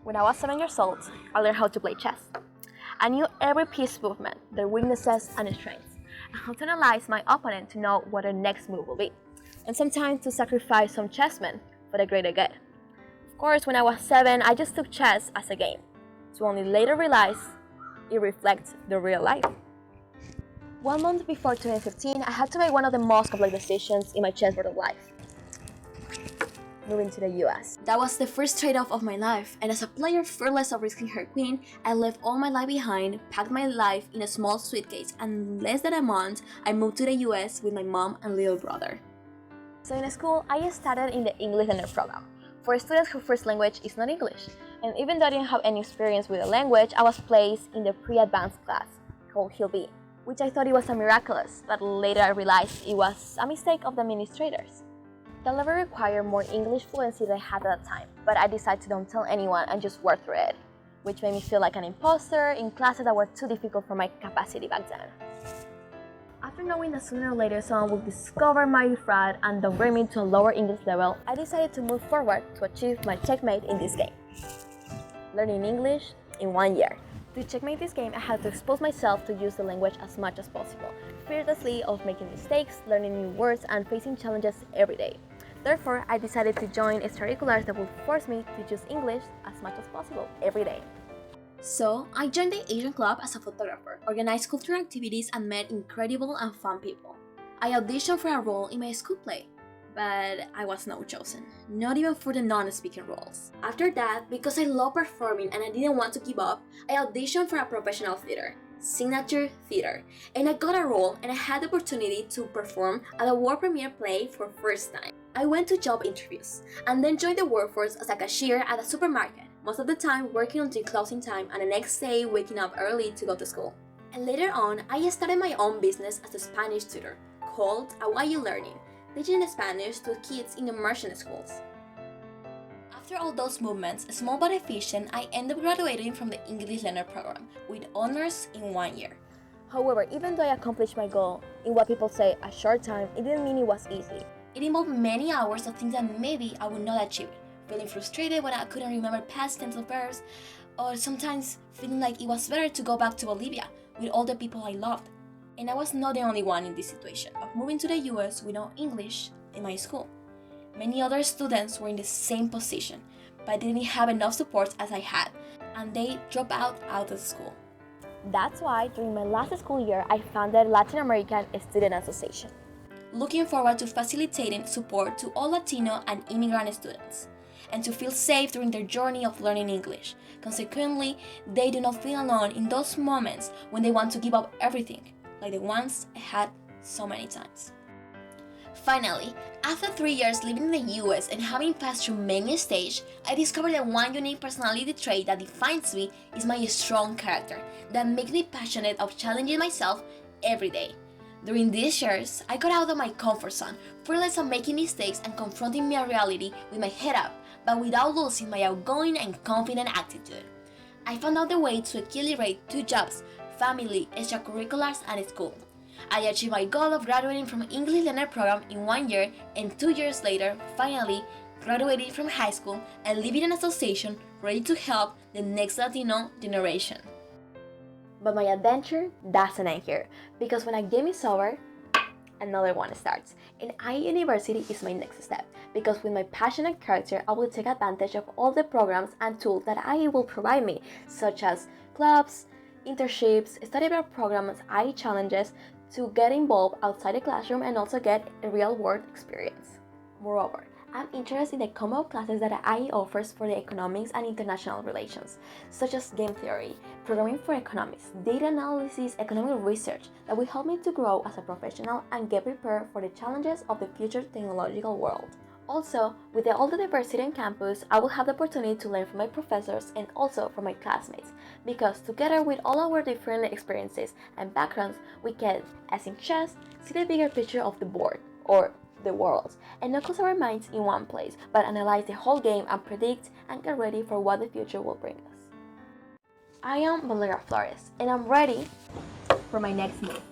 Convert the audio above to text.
When I was 7 years old, I learned how to play chess. I knew every piece movement, their weaknesses and strengths, and how to analyze my opponent to know what their next move will be, and sometimes to sacrifice some chessmen for the greater good. Of course, when I was 7, I just took chess as a game, to only later realize it reflects the real life. 1 month before 2015, I had to make one of the most complex decisions in my chessboard of life: moving to the US. That was the first trade-off of my life, and as a player fearless of risking her queen, I left all my life behind, packed my life in a small suitcase, and in less than a month, I moved to the US with my mom and little brother. So in school, I studied in the English learner program, for students whose first language is not English. And even though I didn't have any experience with the language, I was placed in the pre-advanced class, called Hill B, which I thought it was a miraculous, but later I realized it was a mistake of the administrators. The level required more English fluency than I had at the time, but I decided to don't tell anyone and just work through it, which made me feel like an imposter in classes that were too difficult for my capacity back then. After knowing that sooner or later someone would discover my fraud and downgrade me to a lower English level, I decided to move forward to achieve my checkmate in this game: learning English in 1 year. To checkmate this game, I had to expose myself to use the language as much as possible, fearlessly of making mistakes, learning new words, and facing challenges every day. Therefore, I decided to join extracurriculars that would force me to choose English as much as possible every day. So, I joined the Asian Club as a photographer, organized cultural activities, and met incredible and fun people. I auditioned for a role in my school play, but I was not chosen, not even for the non-speaking roles. After that, because I love performing and I didn't want to give up, I auditioned for a professional theater, Signature Theater, and I got a role and I had the opportunity to perform at a world premiere play for first time. I went to job interviews and then joined the workforce as a cashier at a supermarket, most of the time working until closing time and the next day waking up early to go to school. And later on, I started my own business as a Spanish tutor called Hawaii Learning, teaching Spanish to kids in immersion schools. After all those movements, small but efficient, I ended up graduating from the English learner program with honors in 1 year. However, even though I accomplished my goal in what people say a short time, it didn't mean it was easy. It involved many hours of things that maybe I would not achieve, feeling frustrated when I couldn't remember past tense of verbs, or sometimes feeling like it was better to go back to Bolivia with all the people I loved. And I was not the only one in this situation of moving to the US with no English in my school. Many other students were in the same position, but didn't have enough support as I had, and they dropped out of school. That's why during my last school year, I founded Latin American Student Association, looking forward to facilitating support to all Latino and immigrant students, and to feel safe during their journey of learning English. Consequently, they do not feel alone in those moments when they want to give up everything, like the ones I had so many times. Finally, after 3 years living in the US and having passed through many stages, I discovered that one unique personality trait that defines me is my strong character that makes me passionate of challenging myself every day. During these years, I got out of my comfort zone, fearless of making mistakes and confronting my reality with my head up, but without losing my outgoing and confident attitude. I found out the way to equilibrate 2 jobs, family, extracurriculars, and school. I achieved my goal of graduating from English learner program in 1 year, and 2 years later, finally, graduating from high school and living in an association ready to help the next Latino generation. But my adventure doesn't end here, because when a game is over, another one starts. And IE University is my next step, because with my passionate character, I will take advantage of all the programs and tools that IE will provide me, such as clubs, internships, study abroad programs, IE challenges, to get involved outside the classroom and also get a real-world experience. Moreover, I'm interested in the combo of classes that IE offers for the economics and international relations, such as game theory, programming for economics, data analysis, economic research, that will help me to grow as a professional and get prepared for the challenges of the future technological world. Also, with all the diversity on campus, I will have the opportunity to learn from my professors and also from my classmates, because together with all our different experiences and backgrounds, we can, as in chess, see the bigger picture of the board, or the world, and not close our minds in one place, but analyze the whole game and predict and get ready for what the future will bring us. I am Valeria Flores, and I'm ready for my next move.